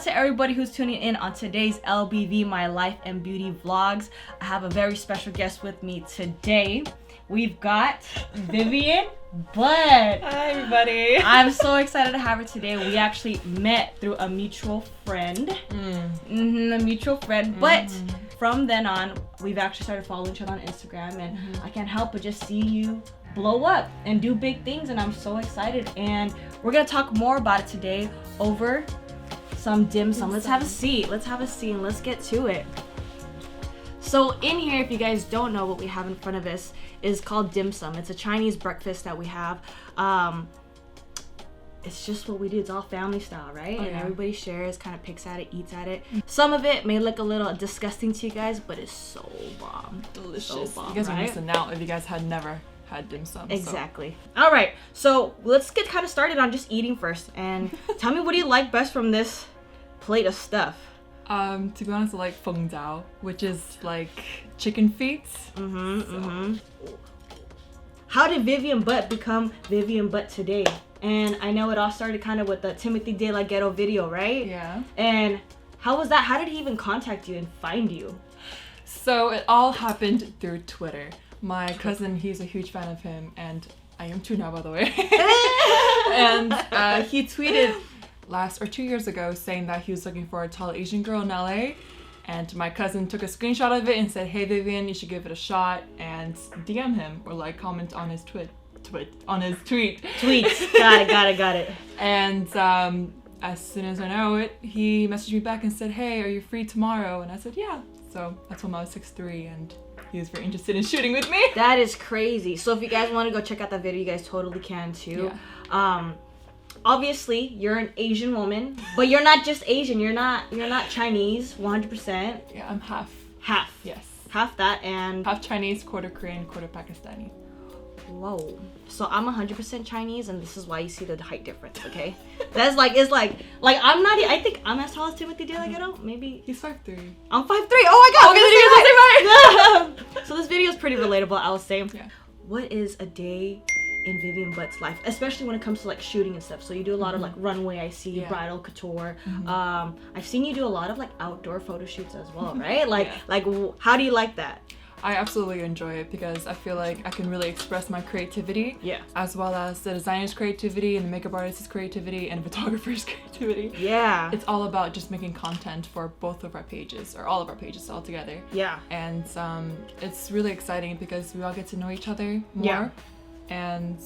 to everybody who's tuning in on today's LBV My Life and Beauty Vlogs. I have a very special guest with me today. We've got Vivian B. Hi everybody. I'm so excited to have her today. We actually met through a mutual friend. A mutual friend. But from then on, we've actually started following each other on Instagram, and I can't help but just see you blow up and do big things, and I'm so excited. And we're gonna talk more about it today over some dim sum. Let's have a seat. Let's have a seat and let's get to it. So in here, if you guys don't know, what we have in front of us is called dim sum. It's a Chinese breakfast that we have. It's just what we do. It's all family style, right? And everybody shares, kind of picks at it, eats at it. Some of it may look a little disgusting to you guys, but it's so bomb. Delicious. So bomb, you guys right? are missing out if you guys had never had dim sum. Exactly. So. All right, so let's get kind of started on just eating first. And tell me, what do you like best from this plate of stuff? To be honest, I like feng jiao, which is like chicken feet. How did Vivian Butt become Vivian Butt today? And I know it all started kind of with the Timothy De La Ghetto video, right? Yeah. And how was that? How did he even contact you and find you? So it all happened through Twitter. My cousin, he's a huge fan of him, and I am too now, by the way. And he tweeted last or 2 years ago saying that he was looking for a tall Asian girl in LA, and my cousin took a screenshot of it and said, "Hey Vivian, you should give it a shot," and DM him or like comment on his tweet. Tweets. Got it. And as soon as I know it, he messaged me back and said, "Hey, are you free tomorrow?" And I said, "Yeah." So I told him I was 6'3", and he was very interested in shooting with me. That is crazy. So if you guys want to go check out that video, you guys totally can too. Yeah. Obviously, you're an Asian woman, but you're not just Asian. You're not Chinese, 100%. Yeah, I'm half. Half. Yes. Half that and half Chinese, quarter Korean, quarter Pakistani. Whoa. So I'm 100% Chinese, and this is why you see the height difference. Okay. That's like it's like I'm not. I think I'm as tall as Timothy De La Ghetto. Maybe he's 5'3". I'm 5'3". Oh my god. So this video is pretty relatable, I would say. Yeah. What is a day in Vivian Butt's life, especially when it comes to like shooting and stuff? So you do a lot of like runway, I see, bridal couture. I've seen you do a lot of like outdoor photo shoots as well, right? Like how do you like that? I absolutely enjoy it because I feel like I can really express my creativity, as well as the designer's creativity and the makeup artist's creativity and the photographer's creativity. Yeah. It's all about just making content for both of our pages, or all of our pages all together. Yeah. And it's really exciting because we all get to know each other more, and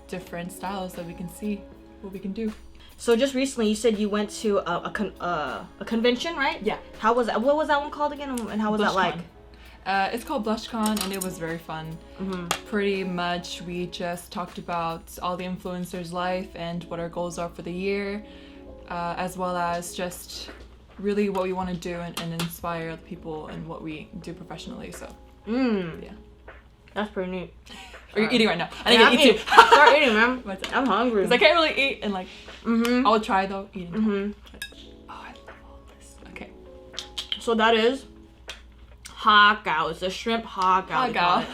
different styles that we can see what we can do. So just recently, you said you went to a convention, right? Yeah. How was that? What was that one called again? And how was that like? It's called BlushCon, and it was very fun. Pretty much, we just talked about all the influencers' life and what our goals are for the year, as well as just really what we want to do and inspire other people and what we do professionally. So, yeah. That's pretty neat. Are you eating right now? I think I eat too. Start eating, man. I'm hungry. Because I can't really eat and like, I'll try though, eating. Oh, I love all this. Okay. So that is ha gao. It's a shrimp ha gao. Ha gao.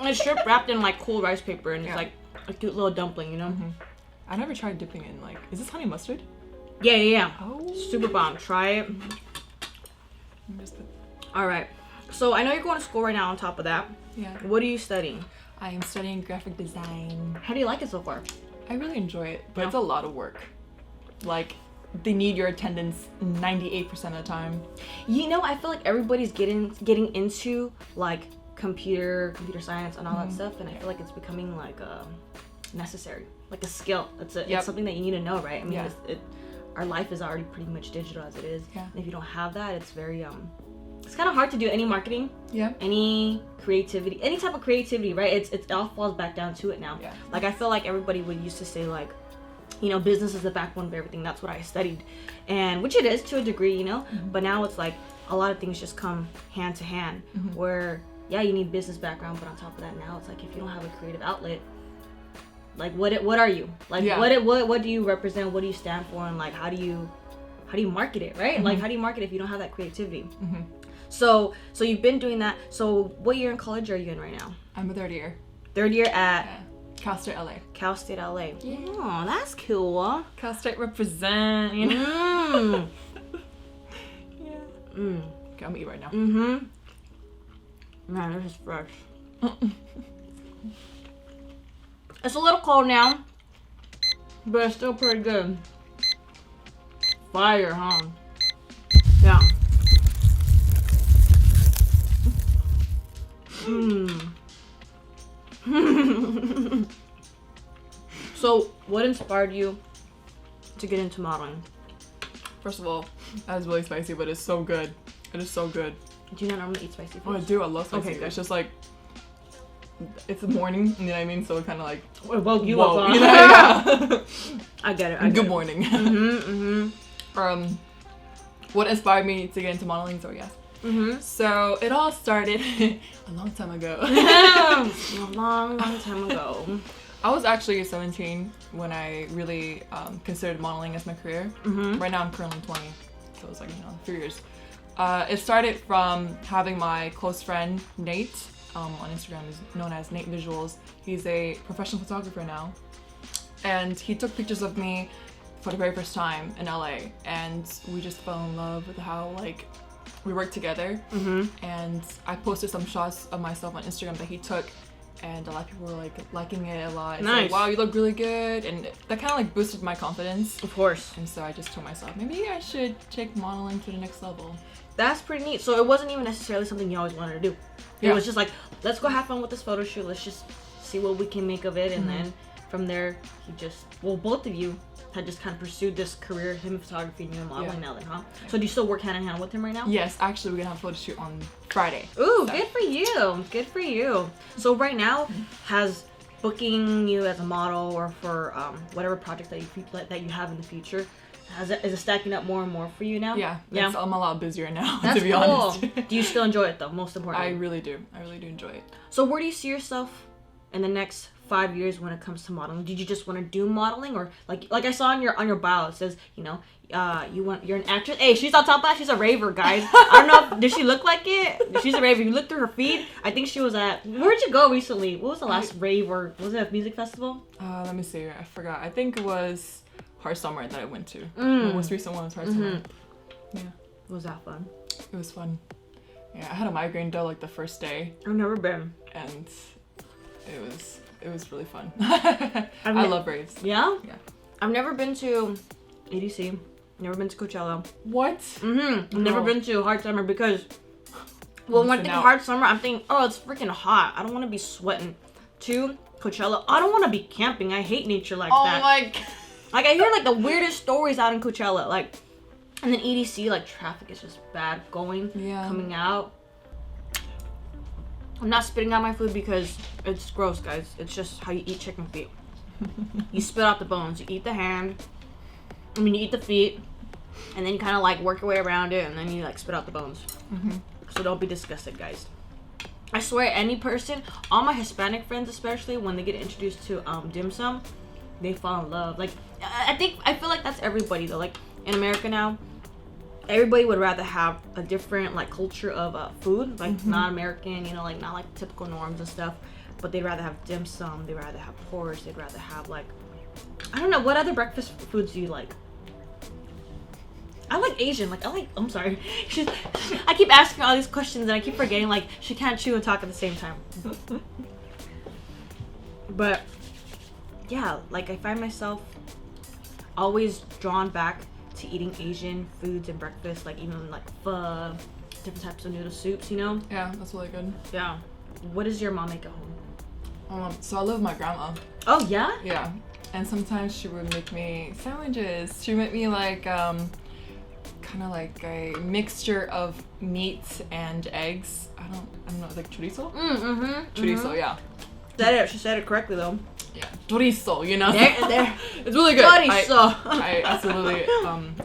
It's shrimp wrapped in like cool rice paper, and it's like a cute little dumpling, you know? I never tried dipping in like, is this honey mustard? Yeah. Oh. Super bomb. Try it. All right. So I know you're going to school right now on top of that. Yeah. What are you studying? I am studying graphic design. How do you like it so far? I really enjoy it, but it's a lot of work. Like, they need your attendance 98% of the time. You know, I feel like everybody's getting into like computer science and all that stuff, and I feel like it's becoming like necessary, like a skill. It's something that you need to know, right? I mean, our life is already pretty much digital as it is. Yeah. And if you don't have that, it's very it's kind of hard to do any marketing, any creativity, any type of creativity, right? It all falls back down to it now. Yeah. Like I feel like everybody would used to say like, you know, business is the backbone of everything. That's what I studied, and which it is to a degree, you know. But now it's like a lot of things just come hand to hand. Where you need business background, but on top of that, now it's like if you don't have a creative outlet, like what are you? Like what do you represent? What do you stand for? And like how do you market it, right? Like how do you market it if you don't have that creativity? So you've been doing that. So what year in college are you in right now? I'm a third year. Third year at Cal State LA. Cal State LA. Yeah. Oh, that's cool. Cal State represent, you know. Yeah. Okay, I'm gonna eat right now. Man, this is fresh. It's a little cold now, but it's still pretty good. Fire, huh? Yeah. So, what inspired you to get into modeling? First of all, that's really spicy, but it's so good. It is so good. Do you not normally eat spicy food? Oh, I do. I love spicy. Okay, It's just like, it's the morning, you know what I mean? So it kind of like, It woke you up, huh? You know, yeah. I get it. Good morning. What inspired me to get into modeling? So yes. So it all started a long time ago. A long time ago. I was actually 17 when I really considered modeling as my career. Right now I'm currently 20, so it's like, you know, 3 years. It started from having my close friend Nate, on Instagram is known as Nate Visuals. He's a professional photographer now, and he took pictures of me for the very first time in LA, and we just fell in love with how like we worked together. And I posted some shots of myself on Instagram that he took, and a lot of people were like liking it a lot. It's Nice. like, wow, you look really good, and that kind of like boosted my confidence. Of course. And so I just told myself, maybe I should take modeling to the next level. That's pretty neat. So it wasn't even necessarily something you always wanted to do. It was just like, let's go have fun with this photo shoot. Let's just see what we can make of it. And then from there, both of you had just kind of pursued this career, him in photography and you in modeling now then, huh? So do you still work hand in hand with him right now? Yes, actually we're gonna have a photo shoot on Friday. Ooh, So- good for you. Good for you. So right now, has booking you as a model or for whatever project that you have in the future, is it stacking up more and more for you now? Yeah, I'm a lot busier now, That's to be cool. honest. Do you still enjoy it though, most importantly? I really do enjoy it. So where do you see yourself in the next 5 years when it comes to modeling? Did you just want to do modeling, or like I saw on your bio it says, you know, you're an actress. Hey, she's on top of that. She's a raver, guys. I don't know. Did she look like it? She's a raver. You looked through her feed. I think she was at. Where'd you go recently? What was the last rave, or was it a music festival? Let me see. I forgot. I think it was Hard Summer that I went to. The most recent one was Hard Summer. Yeah. Was that fun? It was fun. Yeah, I had a migraine though, like the first day, I've never been. and it was really fun. I love raves. Yeah. Yeah. I've never been to EDC. Never been to Coachella. What? I've never been to Hard Summer because, well, when I think of Hard Summer, I'm thinking, oh, it's freaking hot. I don't want to be sweating. 2, Coachella. I don't want to be camping. I hate nature like that. Oh my. Like, I hear like the weirdest stories out in Coachella. Like, and then EDC, like traffic is just bad going, coming out. I'm not spitting out my food because it's gross, guys. It's just how you eat chicken feet. You spit out the bones. You eat the hand. You eat the feet, and then you kind of like work your way around it, and then you like spit out the bones. So don't be disgusted, guys. I swear, any person, all my Hispanic friends especially, when they get introduced to dim sum, they fall in love. Like, I feel like that's everybody though. Like in America now, everybody would rather have a different like culture of food, like not American, you know, like not like typical norms and stuff. But they'd rather have dim sum. They'd rather have porridge. They'd rather have like, I don't know, what other breakfast foods do you like? I like Asian. Like, I'm sorry. I keep asking all these questions and I keep forgetting, like, she can't chew and talk at the same time. But, yeah, like, I find myself always drawn back to eating Asian foods and breakfast, like, even, like, pho, different types of noodle soups, you know? Yeah, that's really good. Yeah. What does your mom make at home? So I live with my grandma. Oh, yeah? Yeah. And sometimes she would make me sandwiches. She would make me like kind of like a mixture of meat and eggs. I don't know, like chorizo? Chorizo, yeah. She said it correctly though. Yeah. Chorizo, you know? There. It's really good. Chorizo. I absolutely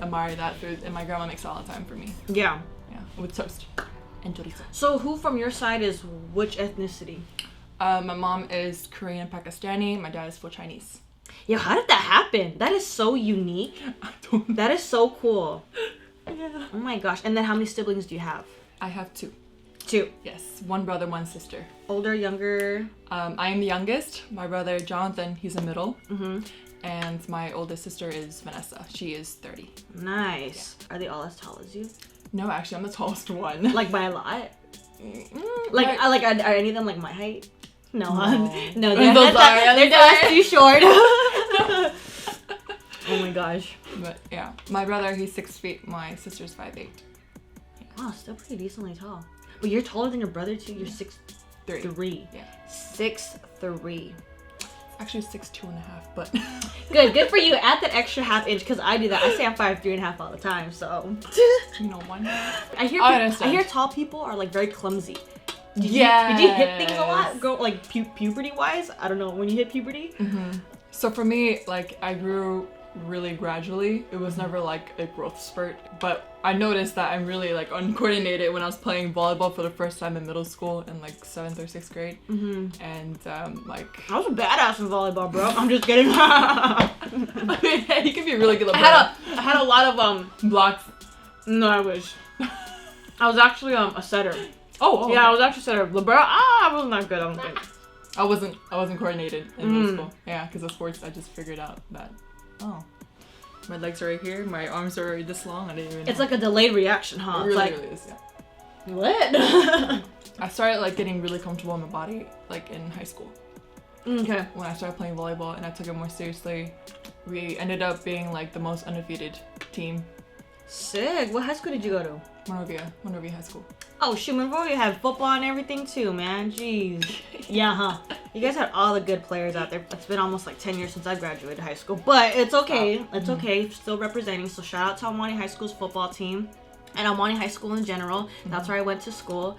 admire that food, and my grandma makes it all the time for me. Yeah. Yeah, with toast and chorizo. So who from your side is which ethnicity? My mom is Korean and Pakistani. My dad is full Chinese. Yeah, how did that happen? That is so unique. I don't know. That is so cool. Yeah. Oh my gosh. And then how many siblings do you have? I have 2. 2. Yes, 1 brother, 1 sister. Older, younger? I am the youngest. My brother Jonathan, he's the middle. Mm-hmm. And my oldest sister is Vanessa. She is 30. Nice. Yeah. Are they all as tall as you? No, actually, I'm the tallest one. Like by a lot? Like are any of them like my height? No, no, they're just too short. Oh my gosh. But yeah, my brother, he's 6 feet. My sister's 5'8". Wow, still pretty decently tall. But you're taller than your brother too. You're 6'3". Yeah. 6'3". Actually 6'2.5", but good for you. Add that extra half inch because I do that. I say I'm 5'3.5" all the time. So you know, 1. I hear tall people are like very clumsy. Did you hit things a lot? Go like puberty wise? I don't know. When you hit puberty. Mm-hmm. So for me, like I grew really gradually. It was never like a growth spurt, but I noticed that I'm really like uncoordinated when I was playing volleyball for the first time in middle school in like 7th or 6th grade. Mm-hmm. And like I was a badass in volleyball, bro. I'm just kidding. You can be really good at I had a lot of blocks. No, I wish. I was actually a setter. Oh yeah, I was actually a setter. Bro, I was not good. I don't think. I wasn't coordinated in middle school. Yeah, because of sports, I just figured out that my legs are right here, my arms are this long. I didn't even know. It's like a delayed reaction, huh? It really is, yeah. What? I started like getting really comfortable in my body like in high school. Okay. When I started playing volleyball and I took it more seriously, we ended up being like the most undefeated team. Sick. What high school did you go to? Monrovia High School. Oh shoot, Monrovia had football and everything too, man. Jeez. Yeah, huh? You guys had all the good players out there. It's been almost like 10 years since I graduated high school, but it's okay. It's okay. Still representing. So shout out to Almani High School's football team and Almani High School in general. That's where I went to school.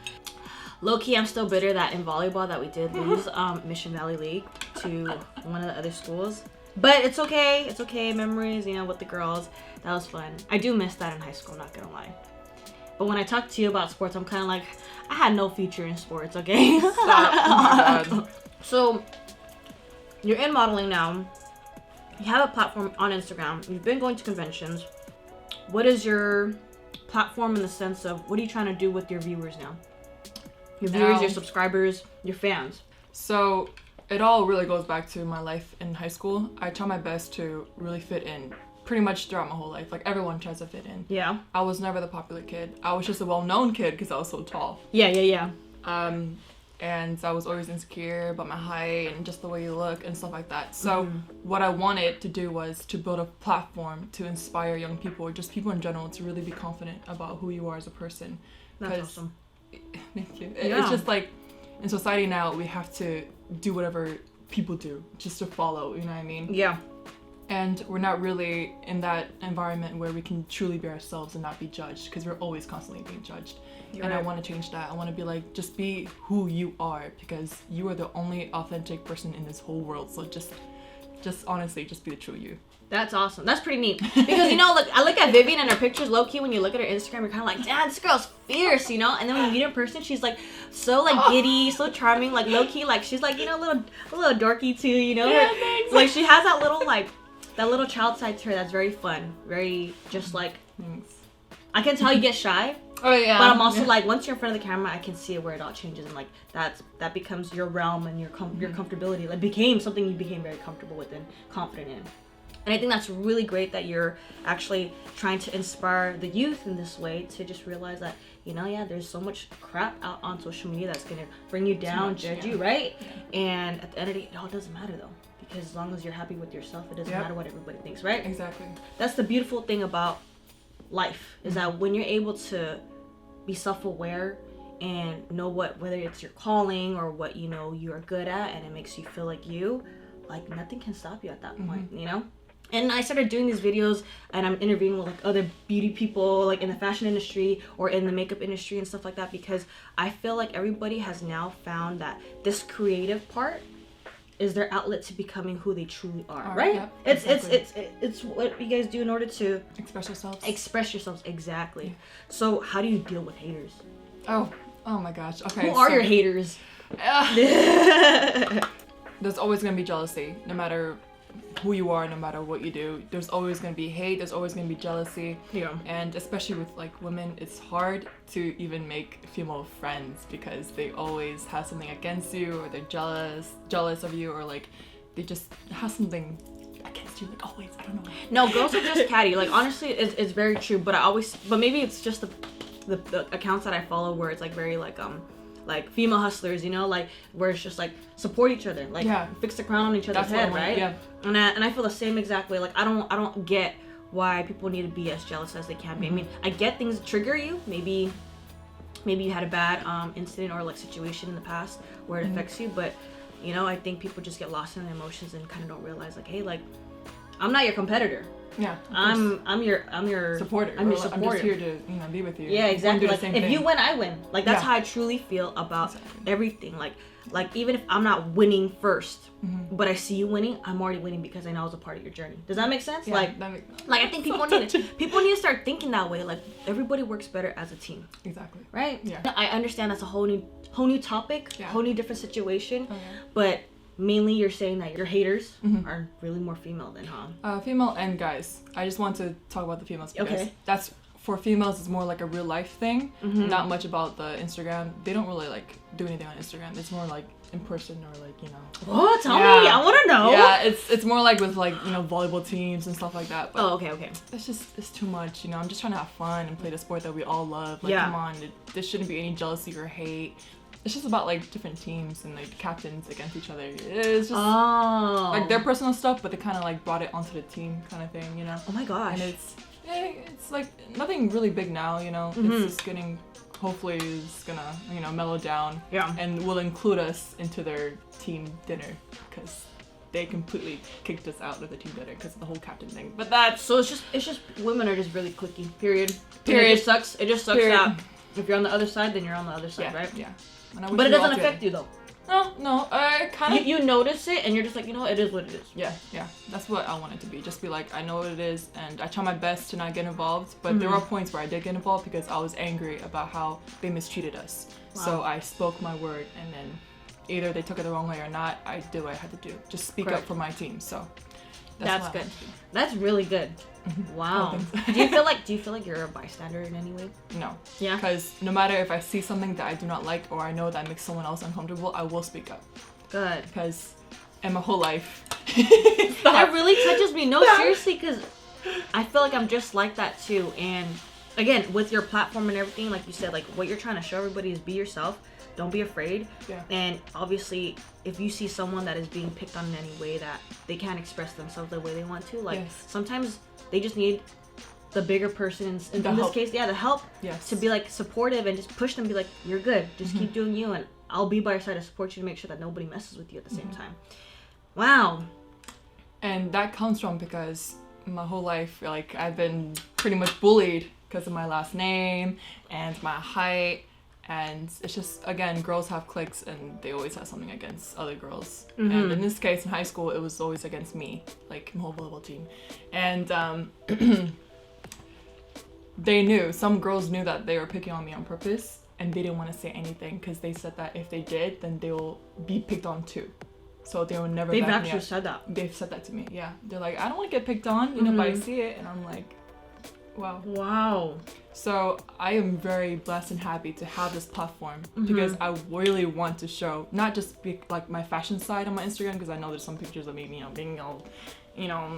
Low-key, I'm still bitter that in volleyball that we did lose Mission Valley League to one of the other schools. But it's okay. It's okay. Memories, you know, with the girls. That was fun. I do miss that in high school, not gonna lie. But when I talk to you about sports, I'm kind of like, I had no future in sports, okay? Stop. Oh my God. So, you're in modeling now. You have a platform on Instagram. You've been going to conventions. What is your platform in the sense of, what are you trying to do with your viewers now? Your viewers, your subscribers, your fans. So, it all really goes back to my life in high school. I try my best to really fit in pretty much throughout my whole life. Like everyone tries to fit in. Yeah. I was never the popular kid. I was just a well-known kid because I was so tall. Yeah. And I was always insecure about my height and just the way you look and stuff like that. So what I wanted to do was to build a platform to inspire young people or just people in general to really be confident about who you are as a person. That's awesome. Thank you. Yeah. It's just like in society now we have to do whatever people do just to follow, you know what I mean? Yeah. And we're not really in that environment where we can truly be ourselves and not be judged because we're always constantly being judged. You're and right. I want to change that. I want to be like, just be who you are because you are the only authentic person in this whole world. So just honestly, just be the true you. That's awesome. That's pretty neat. Because, you know, look, I look at Vivian and her pictures, low-key, when you look at her Instagram, you're kind of like, damn, this girl's fierce, you know? And then when you meet her in person, she's like, so like giddy, so charming, like low-key, like she's like, you know, a little dorky too, you know? Yeah, thanks. Like she has that little child side to her that's very fun. Very just like, Thanks. I can tell you get shy. Oh yeah. But I'm also like, once you're in front of the camera, I can see where it all changes, and like that becomes your realm and your comfortability. Like became something you became very comfortable with and confident in. And I think that's really great that you're actually trying to inspire the youth in this way to just realize that, you know, yeah, there's so much crap out on social media that's gonna bring you down, judge you, right? Yeah. And at the end of the day, it all doesn't matter though, because as long as you're happy with yourself, it doesn't matter what everybody thinks, right? Exactly. That's the beautiful thing about life is that when you're able to be self-aware and know whether it's your calling or what you know you're good at and it makes you feel like you, like nothing can stop you at that point, you know? And I started doing these videos and I'm interviewing with like other beauty people like in the fashion industry or in the makeup industry and stuff like that, because I feel like everybody has now found that this creative part is their outlet to becoming who they truly are, right? Yep, it's what you guys do in order to express yourselves. Express yourselves, exactly. So how do you deal with haters? Oh my gosh. Okay. Who are your haters? There's always gonna be jealousy, no matter who you are no matter what you do. There's always going to be hate, there's always going to be jealousy. Yeah. And especially with like women, it's hard to even make female friends because they always have something against you, or they're jealous of you, or like they just have something against you, like always. I don't know. No, girls are just catty. Like honestly, it's very true. But maybe it's just the accounts that I follow where it's like very like female hustlers, you know, like where it's just like support each other, like fix the crown on each other's head, right? Yeah. And I feel the same exact way. Like I don't get why people need to be as jealous as they can be. I mean, I get things trigger you. Maybe you had a bad incident or like situation in the past where it affects you, but you know, I think people just get lost in their emotions and kind of don't realize like, hey, like I'm not your competitor. Yeah. I'm your supporter. I'm your supporter. I'm just here to be with you. Yeah, exactly. Like if you win, I win. Like that's how I truly feel about everything. Like even if I'm not winning first, but I see you winning, I'm already winning because I know I was a part of your journey. Does that make sense? Yeah, like I think people need to start thinking that way. Like everybody works better as a team. Exactly. Right? Yeah. I understand that's a whole new topic, whole new different situation. Okay. But mainly you're saying that your haters are really more female than female and guys. I just want to talk about the females because that's for females. It's more like a real life thing, not much about the Instagram. They don't really like do anything on Instagram. It's more like in person or like, you know. What? Tell me. I want to know. Yeah, it's more like with like, you know, volleyball teams and stuff like that. But okay. It's too much, you know. I'm just trying to have fun and play the sport that we all love. Like, come on, there shouldn't be any jealousy or hate. It's just about like different teams and like captains against each other. It's just like their personal stuff, but they kind of like brought it onto the team kind of thing, you know. Oh my gosh. And it's like nothing really big now, you know. It's just getting, hopefully is gonna, you know, mellow down. Yeah. And will include us into their team dinner because they completely kicked us out of the team dinner because of the whole captain thing. But that's so it's just women are just really cliquey. Period. It just sucks that if you're on the other side, then you're on the other side, right? Yeah. But it doesn't affect you though. No, I kind of... You notice it and you're just like, you know, it is what it is. Yeah. That's what I want it to be. Just be like, I know what it is and I try my best to not get involved. But there are points where I did get involved because I was angry about how they mistreated us. Wow. So I spoke my word and then either they took it the wrong way or not, I did what I had to do. Just speak up for my team. So that's good. That's really good. Wow. Do you feel like you're a bystander in any way? No. Yeah. Because no matter if I see something that I do not like or I know that makes someone else uncomfortable, I will speak up. Good. Because in my whole life. That really touches me. No, seriously, because I feel like I'm just like that too. And again, with your platform and everything, like you said, like what you're trying to show everybody is be yourself. Don't be afraid. Yeah. And obviously, if you see someone that is being picked on in any way that they can't express themselves the way they want to, like sometimes they just need the bigger person in this case, the help to be like supportive and just push them, be like, you're good, just keep doing you, and I'll be by your side to support you to make sure that nobody messes with you at the same time. Wow. And that comes from because my whole life, like I've been pretty much bullied because of my last name and my height. And it's just, again, girls have cliques and they always have something against other girls. And in this case, in high school, it was always against me, like my whole volleyball team. And they knew, some girls knew that they were picking on me on purpose and they didn't want to say anything because they said that if they did, then they will be picked on too. So they will never They've actually said that. They've said that to me, yeah. They're like, I don't want to get picked on, you know, but I see it and I'm like, wow. So I am very blessed and happy to have this platform because I really want to show, not just be like my fashion side on my Instagram, because I know there's some pictures of me, you know, being all, you know,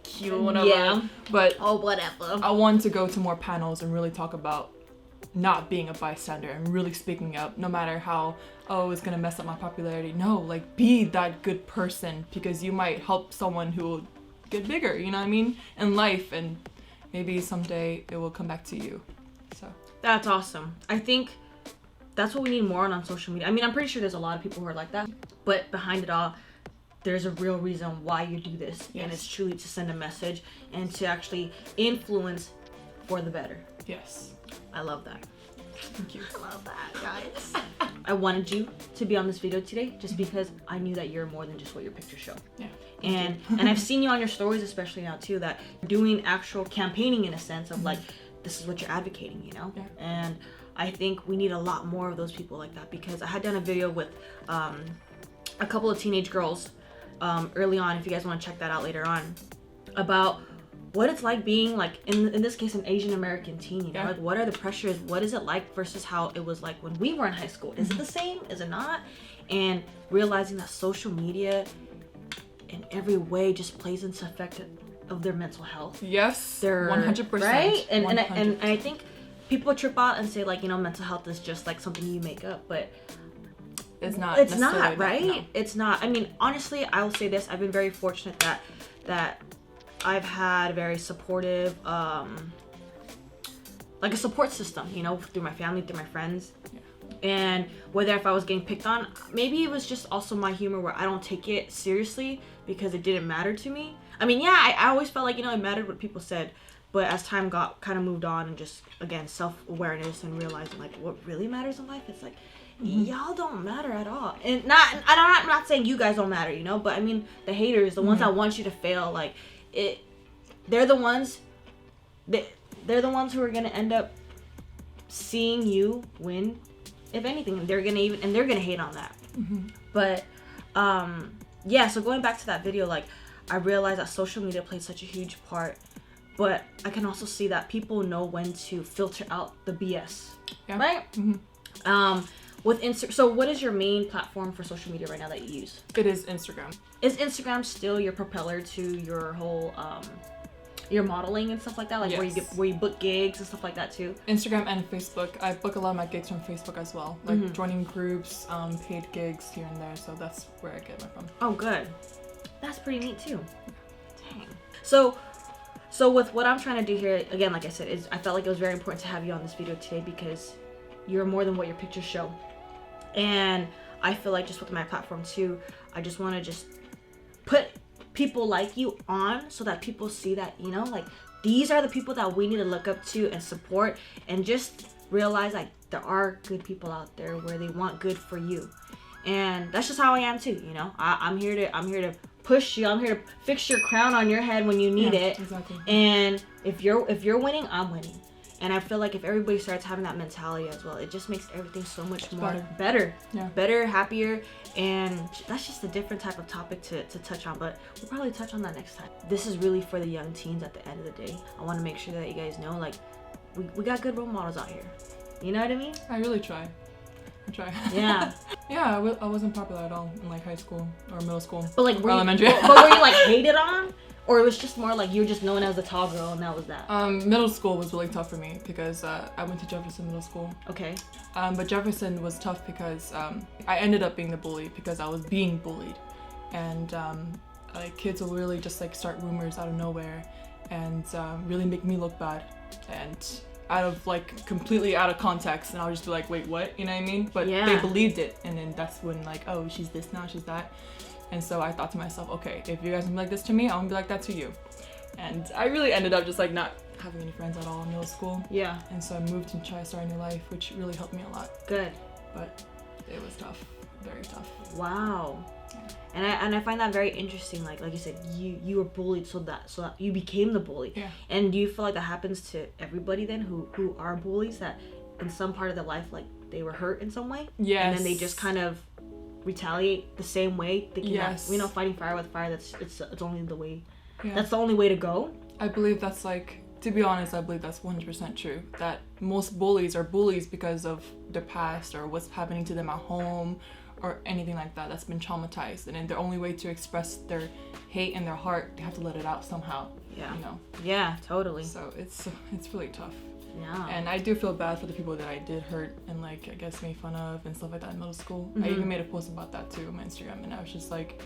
cute, whatever. Yeah. But whatever. I want to go to more panels and really talk about not being a bystander and really speaking up, no matter how, it's gonna mess up my popularity. No, like be that good person because you might help someone who will get bigger, you know what I mean, in life, and maybe someday it will come back to you. So that's awesome. I think that's what we need more on social media. I mean, I'm pretty sure there's a lot of people who are like that, but behind it all, there's a real reason why you do this, and it's truly to send a message and to actually influence for the better. Yes. I love that. Thank you. I love that, guys. I wanted you to be on this video today just because I knew that you're more than just what your pictures show. Yeah. And I've seen you on your stories, especially now too, that you're doing actual campaigning in a sense of like, this is what you're advocating, you know? Yeah. And I think we need a lot more of those people like that, because I had done a video with a couple of teenage girls early on, if you guys want to check that out later on, about what it's like being like in this case an Asian American teen, you know, like what are the pressures, what is it like versus how it was like when we were in high school. Is it the same, is it not? And realizing that social media in every way just plays into effect of their mental health. Yes, they're 100%, right. And 100%. And I think people trip out and say like, you know, mental health is just like something you make up, but it's not right. No. It's not. I mean, honestly, I will say this, I've been very fortunate that I've had a very supportive like a support system, you know, through my family, through my friends. And whether if I was getting picked on, maybe it was just also my humor where I don't take it seriously because it didn't matter to me. I mean, yeah, I always felt like, you know, it mattered what people said, but as time got kind of moved on and just, again, self-awareness and realizing like what really matters in life, it's like, y'all don't matter at all. And I'm not saying you guys don't matter, you know, but I mean, the haters, the ones that want you to fail, like, they're the ones who are gonna end up seeing you win, if anything, and they're gonna hate on that. But yeah, so going back to that video, like, I realized that social media plays such a huge part, but I can also see that people know when to filter out the BS, right? With so what is your main platform for social media right now that you use? It is Instagram. Is Instagram still your propeller to your whole your modeling and stuff like that, like where you book gigs and stuff like that too? Instagram and Facebook. I book a lot of my gigs from Facebook as well, like joining groups, paid gigs here and there, so that's where I get my from. Oh, good. That's pretty neat too. Dang. So with what I'm trying to do here, again, like I said, is I felt like it was very important to have you on this video today because you're more than what your pictures show. And I feel like just with my platform too, I just want to just put people like you on so that people see that, you know, like, these are the people that we need to look up to and support, and just realize like there are good people out there where they want good for you. And that's just how I am too, you know. I'm here to push you. I'm here to fix your crown on your head when you need it. Exactly. And if you're winning, I'm winning. And I feel like if everybody starts having that mentality as well, it just makes everything so much more better. Better, happier. And that's just a different type of topic to touch on, but we'll probably touch on that next time. This is really for the young teens at the end of the day. I want to make sure that you guys know, like, we got good role models out here. You know what I mean? I really try. Yeah. Yeah, I wasn't popular at all in like high school or middle school. But like, elementary. But were you like hated on? Or it was just more like you were just known as the tall girl and that was that? Middle school was really tough for me because I went to Jefferson Middle School. Okay. But Jefferson was tough because I ended up being the bully because I was being bullied. And like, kids will really just like start rumors out of nowhere and really make me look bad. And out of like completely out of context, and I'll just be like, wait, what? You know what I mean? But they believed it, and then that's when like, oh, she's this now, she's that. And so I thought to myself, okay, if you guys can be like this to me, I'm gonna be like that to you. And I really ended up just like not having any friends at all in middle school. Yeah. And so I moved and tried to start a new life, which really helped me a lot. Good. But it was tough, very tough. Wow. Yeah. And I find that very interesting. Like you said, you were bullied so that you became the bully. Yeah. And do you feel like that happens to everybody then who are bullies, that in some part of their life like they were hurt in some way? Yes. And then they just kind of retaliate the same way, thinking that, you know, fighting fire with fire, it's only the way. Yeah. That's the only way to go. I believe that's like, to be honest, I believe that's 100% true. That most bullies are bullies because of their past or what's happening to them at home or anything like that that's been traumatized, and then their only way to express their hate in their heart, they have to let it out somehow. Yeah. You know. Yeah, totally. So it's really tough. Yeah. And I do feel bad for the people that I did hurt and like, I guess, made fun of and stuff like that in middle school. I even made a post about that too on my Instagram, and I was just like,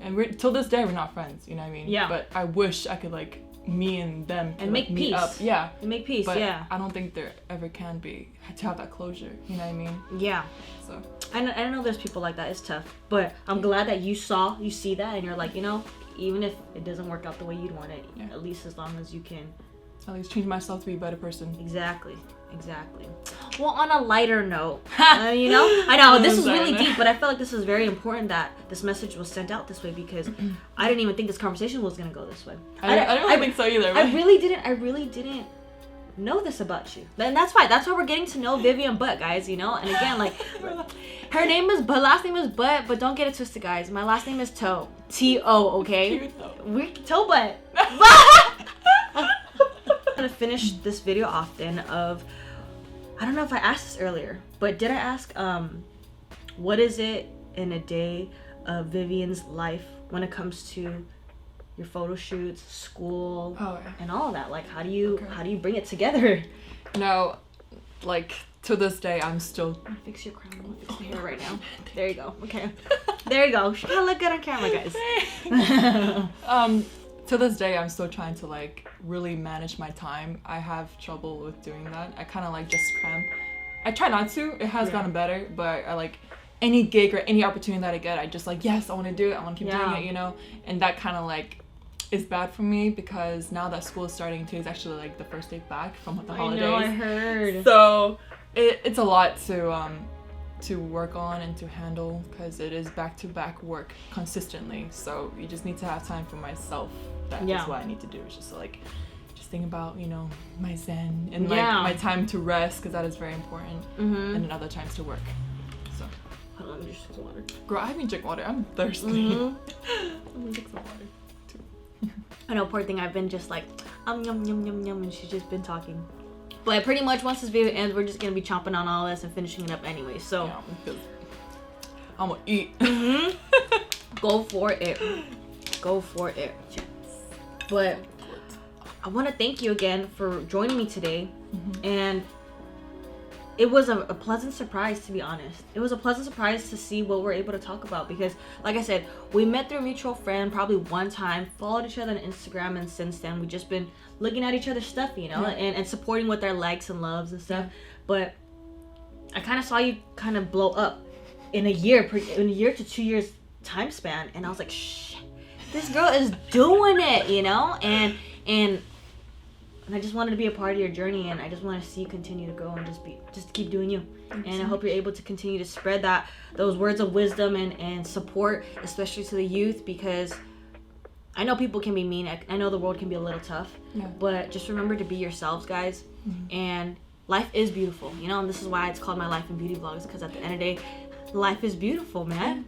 and till this day we're not friends, you know what I mean? Yeah. But I wish I could like, me and them and make meet peace up. Yeah. And make peace. But yeah. I don't think there ever can be to have that closure, you know what I mean? Yeah. So I know there's people like that. It's tough, but I'm glad that you see that, and you're like, you know, even if it doesn't work out the way you'd want it, at least as long as you can at least change myself to be a better person. Exactly. Well, on a lighter note, you know, I know this is really deep, but I felt like this was very important that this message was sent out this way, because I didn't even think this conversation was gonna go this way. I don't think so either. I really didn't know this about you. And that's fine. That's why we're getting to know Vivian Butt, guys, you know? And again, like, her name is Butt, last name is Butt, but don't get it twisted, guys. My last name is Toe. T-O, okay? We Toe Butt. I'm gonna finish this video often of, I don't know if I asked this earlier, but did I ask, what is it in a day of Vivian's life when it comes to your photo shoots, school, and all of that? Like, how do you bring it together? No, like, to this day, I'm still... Fix your crown. I'm gonna fix my hair right now. There you go. Okay. There you go. She gotta look good on camera, guys. To this day, I'm still trying to, like, really manage my time. I have trouble with doing that. I kind of, like, just cram. I try not to. It has gotten better, but I, like, any gig or any opportunity that I get, I just, like, yes, I want to do it. I want to keep doing it, you know? And that kind of, like... is bad for me because now that school is starting too, it's actually like the first day back from the holidays. I know, I heard. So it's a lot to work on and to handle because it is back-to-back work consistently. So you just need to have time for myself. That is what I need to do. It's just like think about, you know, my zen and like my time to rest because that is very important, and then other times to work. So hold on, let me just drink some water. Girl, I haven't drink water. I'm thirsty. I'm gonna drink some water. I know, poor thing, I've been just like, yum, yum, yum, yum, and she's just been talking. But pretty much once this video ends, we're just gonna be chomping on all this and finishing it up anyway, so. Yeah, I'm gonna eat. Go for it. Go for it. Yes. But I wanna thank you again for joining me today. And it was a pleasant surprise, to be honest. It was a pleasant surprise to see what we're able to talk about because, like I said, we met through a mutual friend probably one time, followed each other on Instagram, and since then we've just been looking at each other's stuff, you know, and supporting with our likes and loves and stuff. But I kind of saw you kind of blow up in a year to 2 years time span, and I was like, shit, this girl is doing it, you know, and I just wanted to be a part of your journey, and I just want to see you continue to grow and just keep doing you. And I hope you're able to continue to spread those words of wisdom and support, especially to the youth, because I know people can be mean. I know the world can be a little tough, but just remember to be yourselves, guys. And life is beautiful, you know, and this is why it's called My Life in Beauty Vlogs, because at the end of the day, life is beautiful, man.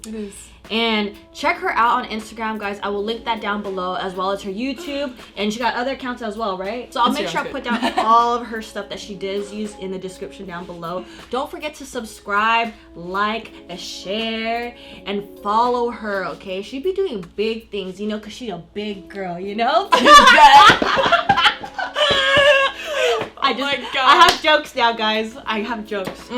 It is. And check her out on Instagram, guys. I will link that down below, as well as her YouTube, and she got other accounts as well, right? So I'll make sure I put down all of her stuff that she does use in the description down below. Don't forget to subscribe, like, and share, and follow her, okay? She be doing big things, you know, because she's a big girl, you know? I have jokes now, guys. I have jokes.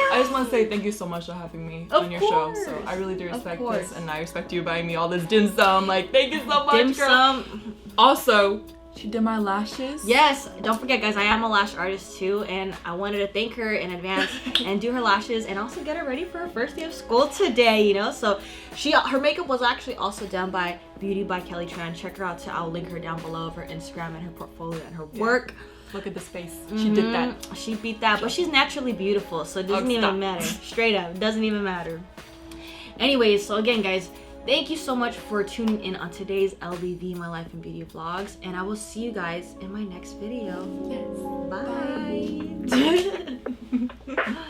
I just want to say thank you so much for having me on your show. So I really do respect this, and I respect you buying me all this dim sum. Like, thank you so much, girl. Also, she did my lashes. Yes, don't forget, guys, I am a lash artist too, and I wanted to thank her in advance and do her lashes and also get her ready for her first day of school today, you know. So her makeup was actually also done by Beauty by Kelly Tran. Check her out too. I'll link her down below of her Instagram and her portfolio and her work. Look at this face. She did that. She beat that, but she's naturally beautiful, so it doesn't even matter. Straight up, it doesn't even matter. Anyways, so again, guys, thank you so much for tuning in on today's LBV, My Life in Beauty Vlogs, and I will see you guys in my next video. Yes. Bye.